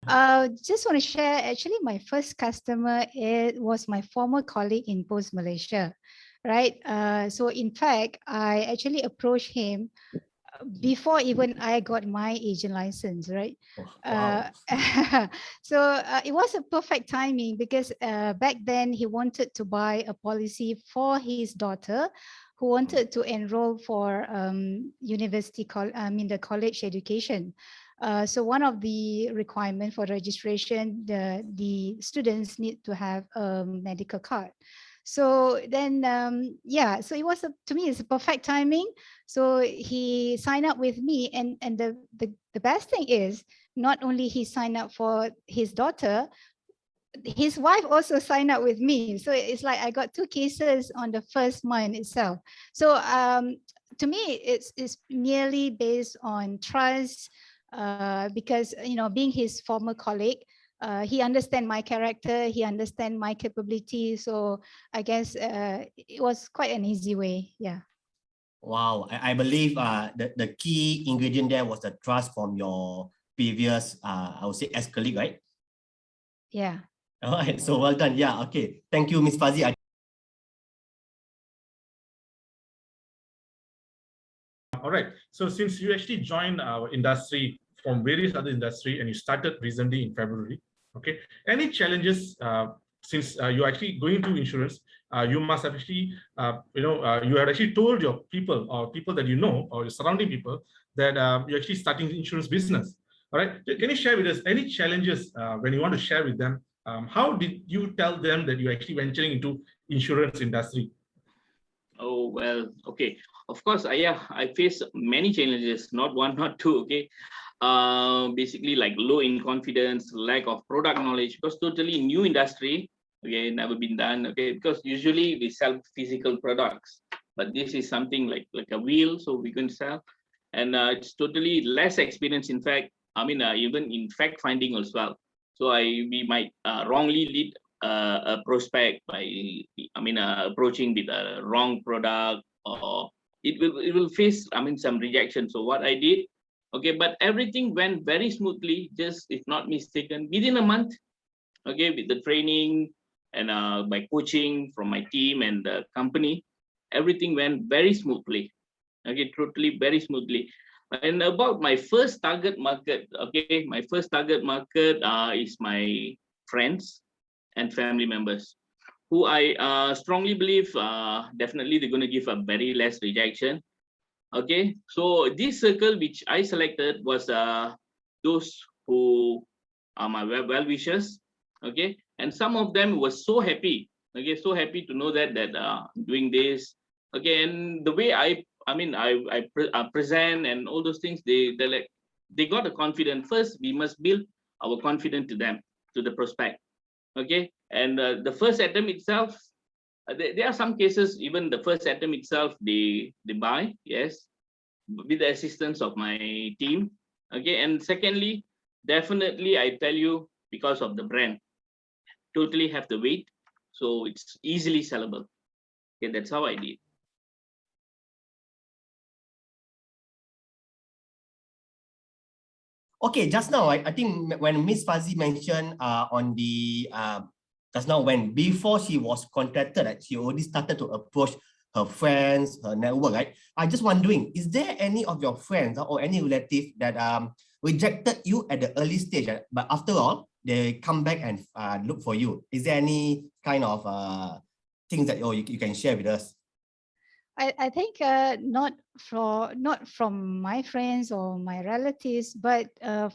Just want to share, actually, my first customer was my former colleague in Post Malaysia, right? So in fact, I actually approached him before even I got my agent license, right? Oh, wow. So it was a perfect timing because back then he wanted to buy a policy for his daughter who wanted to enroll for the college education. So one of the requirements for registration, the students need to have a medical card. So then, yeah, so it was, to me, it's a perfect timing. So he signed up with me, and the best thing is not only he signed up for his daughter, his wife also signed up with me. So it's like I got two cases on the first month itself. So to me, it's merely based on trust, because being his former colleague, he understands my character, he understands my capability. So I guess it was quite an easy way. Yeah. Wow, I believe the key ingredient there was the trust from your previous, I would say, ex-colleague, right? Yeah. All right, so well done. Yeah, okay. Thank you, Miss Fazie. All right. So since you actually joined our industry from various other industry and you started recently in February, okay, any challenges since you're actually going to insurance, you must have actually, you had actually told your people or people that you know or your surrounding people that you're actually starting the insurance business. All right. Can you share with us any challenges when you want to share with them? How did you tell them that you're actually venturing into insurance industry? Oh, well, okay. Of course, yeah, I face many challenges, not one, not two, okay. Basically like low in confidence, lack of product knowledge, because totally new industry, okay, never been done, okay, because usually we sell physical products, but this is something like a wheel, so we can sell, and it's totally less experience. In fact, I mean, even in fact finding as well. So we might wrongly lead a prospect by, I mean, approaching with a wrong product, or it will face, I mean, some rejection. So what I did, okay, but everything went very smoothly, just if not mistaken, within a month, okay, with the training and by coaching from my team and the company, everything went very smoothly, okay, totally very smoothly. And about my first target market, okay, my first target market is my friends and family members, who I strongly believe definitely they're going to give a very less rejection. Okay, so this circle which I selected was those who are my well-wishers. Okay, and some of them was so happy. Okay, so happy to know that doing this. Okay, and the way I mean I present and all those things, they like, they got the confidence. First, we must build our confidence to them, to the prospect. Okay, and the first attempt itself, there are some cases even the first attempt itself they buy, yes, with the assistance of my team. Okay, and secondly, definitely I tell you, because of the brand, totally have the weight, so it's easily sellable. Okay, that's how I did. Okay, just now, I think when Miss Fazie mentioned on the just now, when before she was contracted, she already started to approach her friends, her network, right? I just wondering, is there any of your friends or any relative that rejected you at the early stage, but after all, they come back and look for you? Is there any kind of things that you can share with us? I think not from my friends or my relatives, but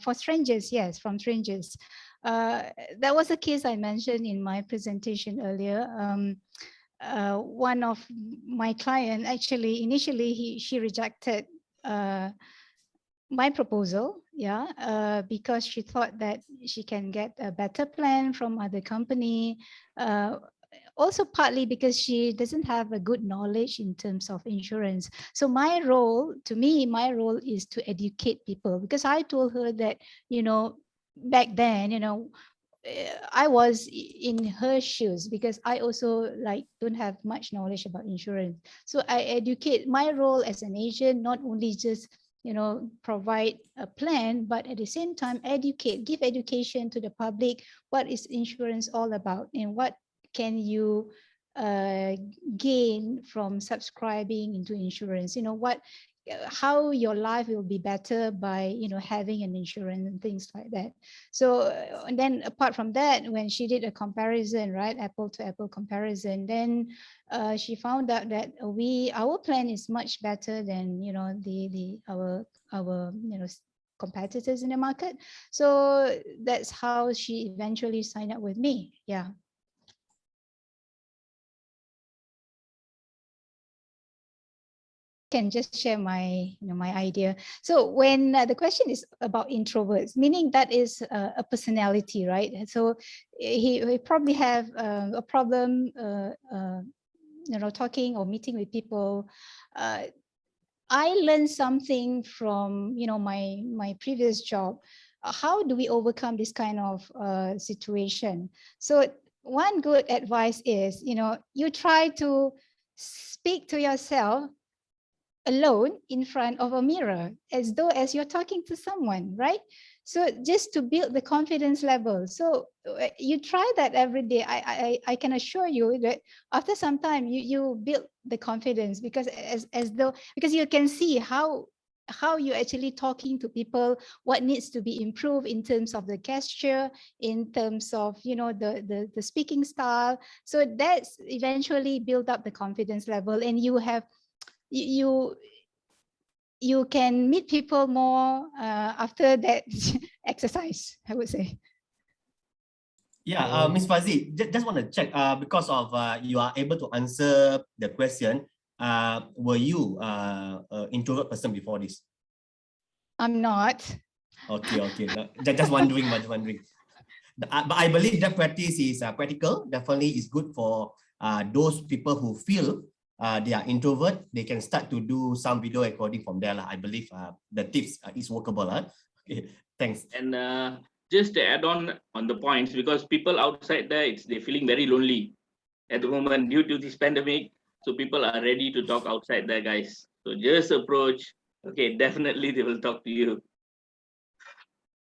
for strangers, yes, from strangers. That was a case I mentioned in my presentation earlier. One of my client, actually, initially she rejected my proposal, yeah, because she thought that she can get a better plan from other company. Also partly because she doesn't have a good knowledge in terms of insurance. So my role is to educate people, because I told her that, back then, I was in her shoes, because I also don't have much knowledge about insurance. So I educate. My role as an agent, not only just provide a plan, but at the same time give education to the public. What is insurance all about, and what can you gain from subscribing into insurance? How your life will be better by having an insurance and things like that. So and then apart from that, when she did a comparison, right, apple to apple comparison, then she found out that our plan is much better than our competitors in the market. So that's how she eventually signed up with me. Yeah. Can just share my my idea. So when the question is about introverts, meaning that is a personality, right? So he probably have a problem talking or meeting with people. I learned something from my previous job. How do we overcome this kind of situation? So one good advice is you try to speak to yourself alone in front of a mirror, as though as you're talking to someone, right? So just to build the confidence level. So you try that every day. I can assure you that after some time you build the confidence, because because you can see how you're actually talking to people, what needs to be improved in terms of the gesture, in terms of the speaking style. So that's eventually build up the confidence level, and you can meet people more after that exercise, I would say. Yeah, Ms. Fazie, just want to check, because of you are able to answer the question, were you an introvert person before this? I'm not. Okay. No, just wondering, But I believe that practice is practical. Definitely is good for those people who feel they are introvert. They can start to do some video recording from there. I believe the tips is workable. Okay, thanks. And just to add on the points, because people outside there, they're feeling very lonely at the moment due to this pandemic. So people are ready to talk outside there, guys. So just approach. Okay, definitely they will talk to you.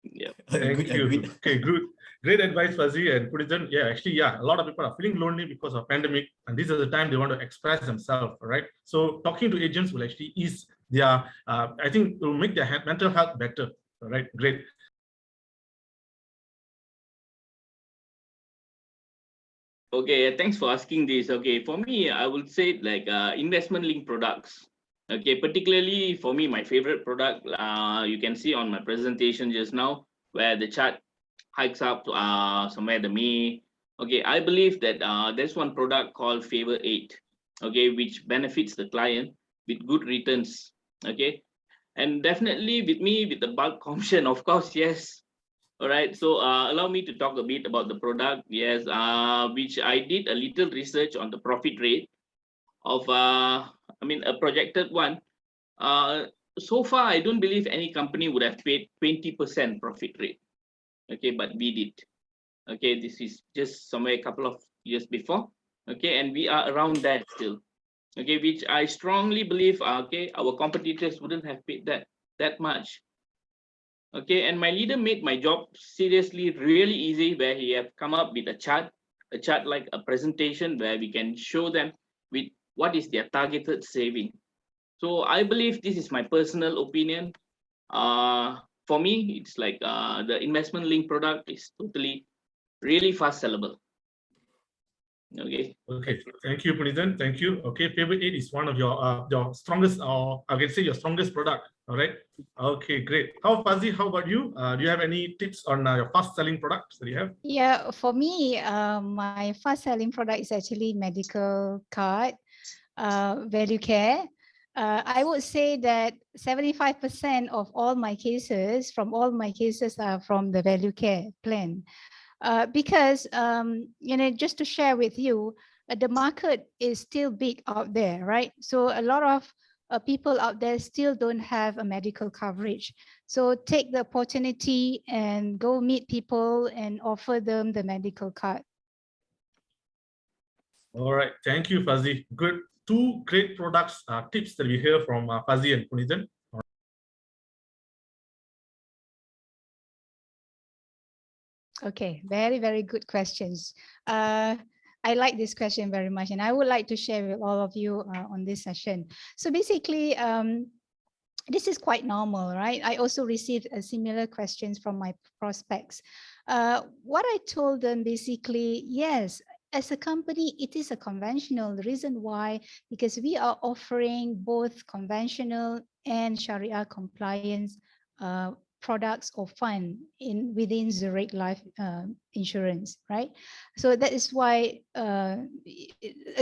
Yeah. Thank you. Okay, good. Great advice, Fazie and Punithan. Yeah, actually, a lot of people are feeling lonely because of pandemic, and this is the time they want to express themselves, right? So talking to agents will actually ease their, I think it will make their mental health better, all right? Great. Okay, thanks for asking this. Okay, for me, I would say like investment linked products. Okay, particularly for me, my favorite product, you can see on my presentation just now, where the chart hikes up to somewhere the May. Okay, I believe that there's one product called Favor 8, okay, which benefits the client with good returns. Okay, and definitely with me with the bulk option, of course, yes. All right, so allow me to talk a bit about the product. Yes, which I did a little research on the profit rate of a projected one. So far, I don't believe any company would have paid 20% profit rate. Okay, but we did. Okay, this is just somewhere a couple of years before. Okay, and we are around that still. Okay, which I strongly believe, okay, our competitors wouldn't have paid that much. Okay, and my leader made my job seriously really easy, where he have come up with a chart like a presentation where we can show them with what is their targeted saving. So I believe this is my personal opinion. For me, it's like the investment link product is totally really fast sellable. Okay. Okay, thank you, Punithan. Thank you. Okay, Favor 8 is one of your strongest, or I can say your strongest product. All right. Okay, great. Fazie, how about you? Do you have any tips on your fast selling products that you have? Yeah, for me, my fast selling product is actually medical card, value care. I would say that 75% of all my cases are from the value care plan. Because just to share with you, the market is still big out there, right? So a lot of people out there still don't have a medical coverage. So take the opportunity and go meet people and offer them the medical card. All right, thank you, Fazie. Good, two great products, tips that we hear from Fazie and Punithan. Okay, very, very good questions. I like this question very much, and I would like to share with all of you on this session. So basically, this is quite normal, right? I also received similar questions from my prospects. What I told them basically, yes, as a company, it is a conventional. The reason why, because we are offering both conventional and Sharia compliance products or fund within Zurich Life Insurance, right? So that is why a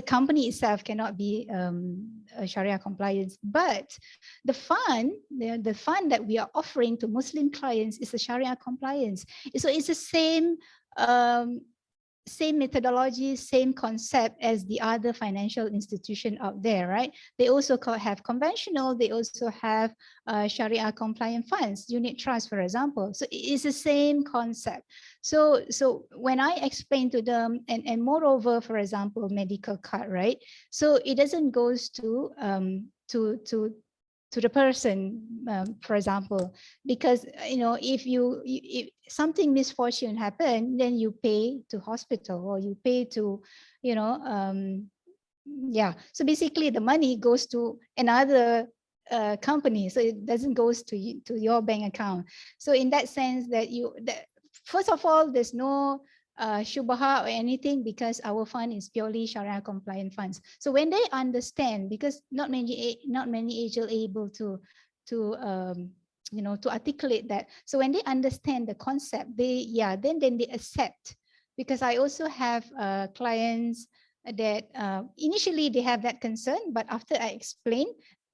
company itself cannot be a Sharia compliance, but the fund that we are offering to Muslim clients is a Sharia compliance. So it's the same methodology, same concept as the other financial institution out there, right? They also have conventional, they also have Sharia compliant funds, unit trust, for example. So it's the same concept. So when I explain to them, and moreover, for example, medical card, right? So it doesn't goes to the person, for example, because if something misfortune happen, then you pay to hospital or you pay to, yeah. So basically, the money goes to another company, so it doesn't goes to your bank account. So in that sense, first of all, there's no shubha or anything, because our fund is purely Sharia compliant funds. So when they understand, because not many agents able to articulate that. So when they understand the concept, then they accept. Because I also have clients that initially they have that concern, but after I explain,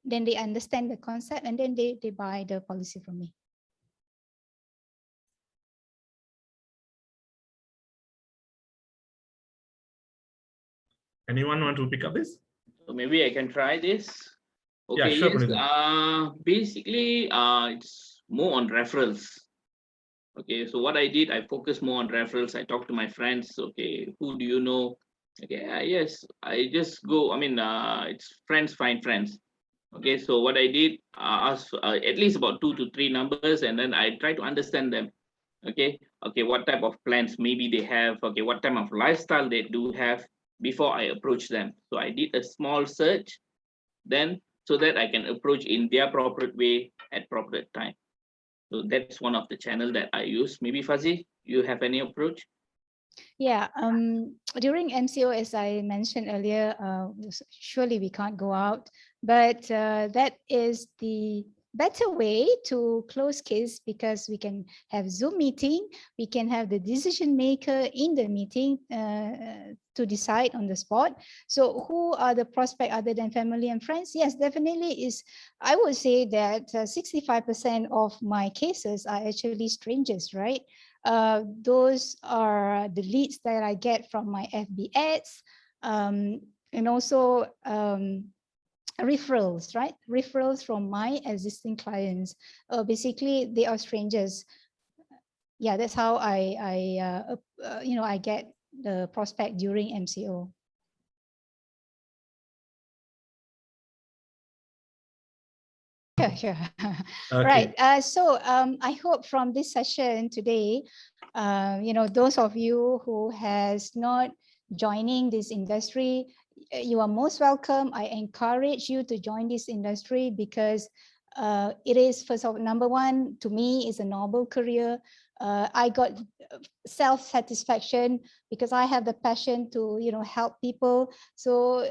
then they understand the concept, and then they buy the policy from me. Anyone want to pick up this? So maybe I can try this. Okay, yeah, sure, yes. Punithan. Basically, it's more on referrals. Okay, so what I did, I focused more on referrals. I talked to my friends. Okay, who do you know? Okay, yes, I just go. I mean, it's friends find friends. Okay, so what I did, ask at least about 2 to 3 numbers, and then I try to understand them. Okay, what type of plans maybe they have. Okay, what type of lifestyle they do have before I approach them. So I did a small search, then so that I can approach in their proper way at proper time. So that's one of the channel that I use. Maybe Fazie, you have any approach? Yeah, during MCO, as I mentioned earlier, surely we can't go out, but that is the better way to close case, because we can have Zoom meeting, we can have the decision maker in the meeting to decide on the spot. So who are the prospect other than family and friends? Yes, definitely is. I would say that 65% of my cases are actually strangers, right? Those are the leads that I get from my FB ads, and also referrals, right? Referrals from my existing clients. Basically, they are strangers. Yeah, that's how I get the prospect during MCO. Sure. Okay. Right. So I hope from this session today, those of you who has not joining this industry, you are most welcome. I encourage you to join this industry, because it is, first of all, number one, to me, is a noble career. I got self-satisfaction because I have the passion to help people. So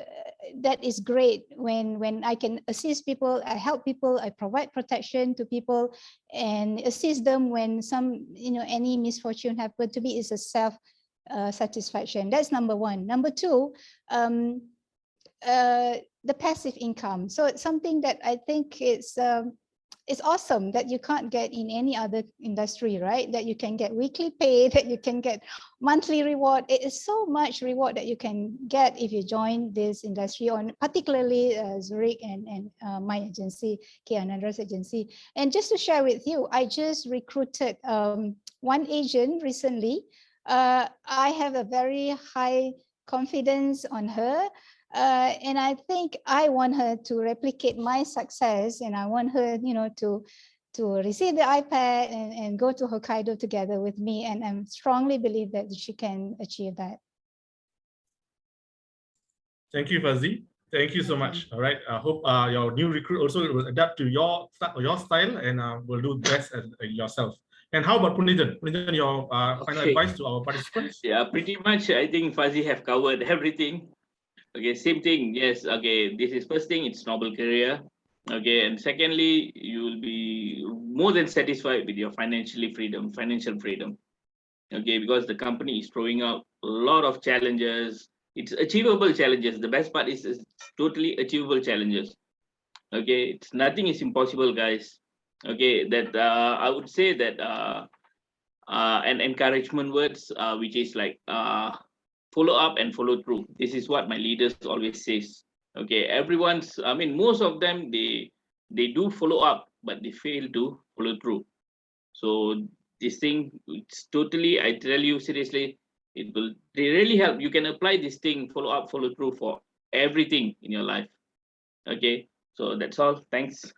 that is great when I can assist people, I help people, I provide protection to people and assist them when any misfortune happened. To me, is a self satisfaction. That's number one. Number two, the passive income. So it's something that I think it's awesome, that you can't get in any other industry, right? That you can get weekly pay, that you can get monthly reward. It is so much reward that you can get if you join this industry, on particularly Zurich and my agency, K. Anandra's agency. And just to share with you, I just recruited one agent recently. I have a very high confidence on her. And I think I want her to replicate my success, and I want her, receive the iPad and go to Hokkaido together with me. And I strongly believe that she can achieve that. Thank you, Fazie. Thank you so much. All right. I hope your new recruit also will adapt to your style and will do best as yourself. And how about Punithan? Punithan, your final advice to our participants? Yeah, pretty much. I think Fazie have covered everything. Okay, same thing. Yes. Okay, this is first thing. It's noble career. Okay, and secondly, you will be more than satisfied with your financial freedom. Okay, because the company is throwing out a lot of challenges. It's achievable challenges. The best part is it's totally achievable challenges. Okay, it's nothing is impossible, guys. Okay, that I would say that and encouragement words, which is like follow up and follow through. This is what my leaders always says. Okay, everyone's, I mean, most of them, they do follow up, but they fail to follow through. So this thing, it's totally, I tell you seriously, it will really help. You can apply this thing, follow up, follow through for everything in your life. Okay, so that's all. Thanks.